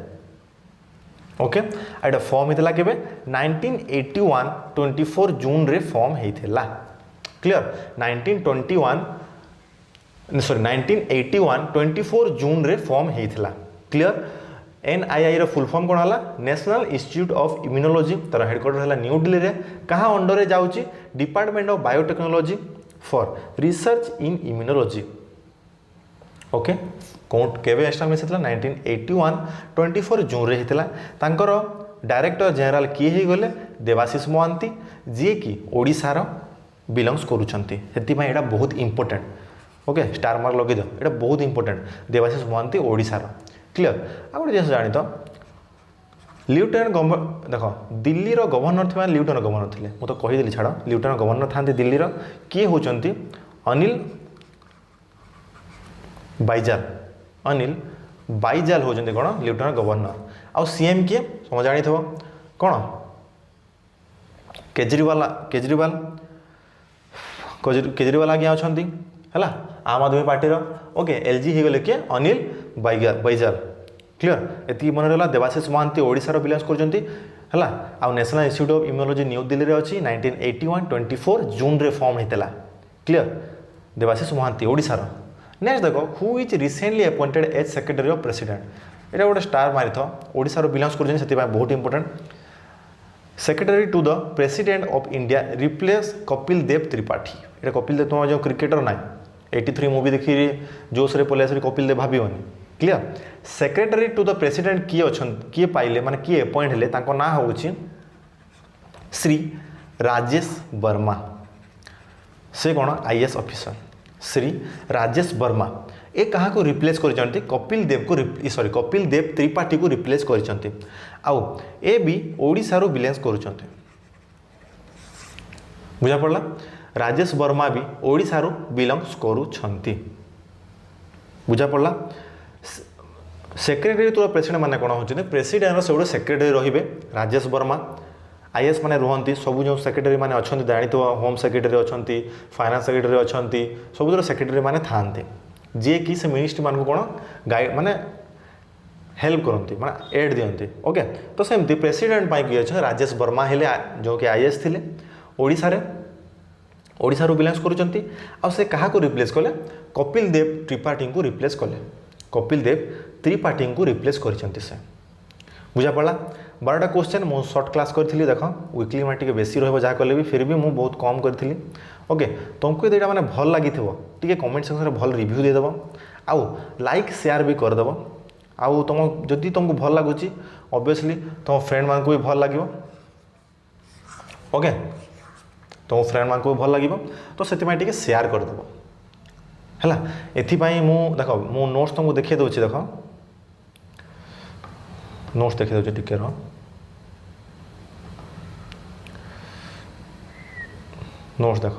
ओके एटा फॉर्म होता के 1981 24 जून रे फॉर्म होता क्लियर 1981 24 जून रे फॉर्म होता क्लियर NII रो फुल फॉर्म कौन है नेशनल इंस्टीट्यूट ऑफ इम्यूनोलॉजी तार हेडक्वार्टर है न्यू दिल्ली रे कहाँ अंडर जाऊँगी department of biotechnology for research in immunology okay कौन केवे एस्टाब्लिश होता 1981 24 जून रे होता तांकर डायरेक्टर जनरल किए ही गले देवाशीष महांती जी कि ओडिशार बिलोंग्स करुँचे से बहुत इंपोर्टेंट ओके स्टार मार्क लगे दो ये बहुत इंपोर्टेंट देवाशीष महांती ओडिशार क्लियर आ गोटे जिन जानी तो लेफ्टिनेंट गवर्नर देख दिल्ली रो गवर्नर थे लेफ्टिनेंट गवर्नर थे मुझे तो कहीदेली छाड़ लेफ्टिनेंट गवर्नर था दिल्ली रो किए होचंती अनिल बाईजाल होचंती कौन लेफ्टिनेंट गवर्नर आउ सीएम किए समझ जानी थो कौन केजरीवाल आज्ञा अच्छा है आम आदमी पार्टी ओके LG हो गले किए अनिल बैजाल क्लियर एति मन रहा देवाशीष महांती ओडिशार बिलोंग्स करछंती है आउ national institute of immunology new Delhi रे अच्छी 1981 24 जून रे फॉर्म होता क्लियर देवाशीष महांती ओडिशार नेक्स्ट देखो who is recently appointed as secretary of president ये गोटे स्टार मारी था ओडिशार बिलोंग्स करछंती बहुत important secretary to the president of India replace Kapil Dev Tripathi ये कपिल देव तुम जो क्रिकेटर ना 83 मूवी देखी जोश रे पलि आसरी कपिल देव भावियोनी clear secretary to the president किए पाइले माने किए अपॉइंट हेले तांको ना होउची श्री राजेश वर्मा से कौन IAS ऑफिसर श्री राजेश वर्मा ये कहाँ को रिप्लेस कर कपिल देव को सॉरी कपिल देव त्रिपाठी को रिप्लेस कर आउ ए भी ओडिशारू बिलोंग्स करुँच बुझा पड़ा राजेश वर्मा भी ओडिशारू बिलोंग्स करुँच बुझा पड़ा सेक्रेटरी टू द प्रेसिडेंट माने कौन होचने प्रेसिडेंट से गोटे सेक्रेटरी रहिबे राजेश वर्मा IAS माने रुहंती सब जो सेक्रेटरी माने अछंती जानी तो होम सेक्रेटरी अछंती फाइनेंस सेक्रेटरी अछंती सब सेक्रेटरी माने थांते जे कि से मिनिस्ट्री मान को कौन गाइड माने हेल्प करती माने एड दियंती ओके तो सेमती प्रेसिडेंट पाई किए अच्छे राजेश वर्मा हेले जो कि IAS थिले ओडिशारू बिलोंग्स करुँच आ से क्या रिप्लेस कले कपिल देव त्रिपाठी को रिप्लेस कले कपिल देव त्रिपाठी को रिप्लेस कर से बुझा पड़ा 12टा क्वेश्चन मु शॉर्ट क्लास करी देख वीकली मैं टे बेसी रहा कले भी फिर भी मुझे बहुत कम करी ओके तुमको ये मैंने भल लगी टे कमेंट सेक्शन में भल रिव्यू देदेव आउ लाइक शेयर भी करदेव आउ तुम जदि तुमको भल लगुच ऑब्वियसली तुम फ्रेंड मान को भी भल लगे ओके तुम फ्रेंड मान को भी भल लगे तो से शेयर करदेव है एपाई मु देख मो नोट्स तुमको देखिए दूसरी देख नोट्स देखिए दूसरी टिके नोट्स देख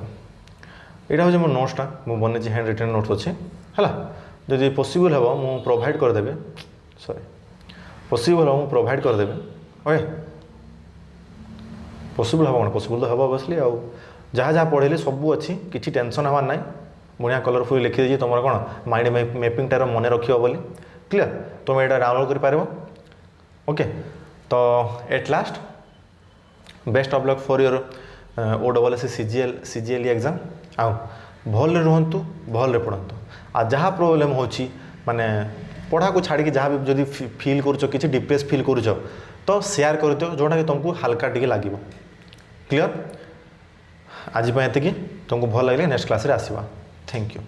यहाँ हूँ मो नोट्सटा मुझे बन हैंड रिटेन नोट्स अच्छे है जदि पॉसिबल हे मु प्रोवाइड करदेबे सॉरी पॉसिबल हे मु प्रोवाइड करदेबे ओके पॉसिबल हे कौन पॉसिबल तो हे ऑब्वियसली आउ जहाँ जहाँ पढ़ेली सबू अच्छी किसी टेंशन हमार ना बढ़िया कलरफुल लिखी देती तुम कौन माइंड मैपिंग टाइप मन रखियो बोली क्लियर तुम यहाँ डाउनलोड कर पार ओके तो at last best of luck for your OSS CGL exam आउ भल रुहतु भल पढ़तु आ जहाँ प्रोब्लेम होची माने पढ़ा को छाड़ी जहाँ भी जदि फील करुच कि डिप्रेस फील करुच तो शेयर कर दियो जोटा कि तुमको हल्का टिके लगे क्लियर आज ये तुमको भल लगे नेक्स्ट क्लास रे आसीबा थैंक यू।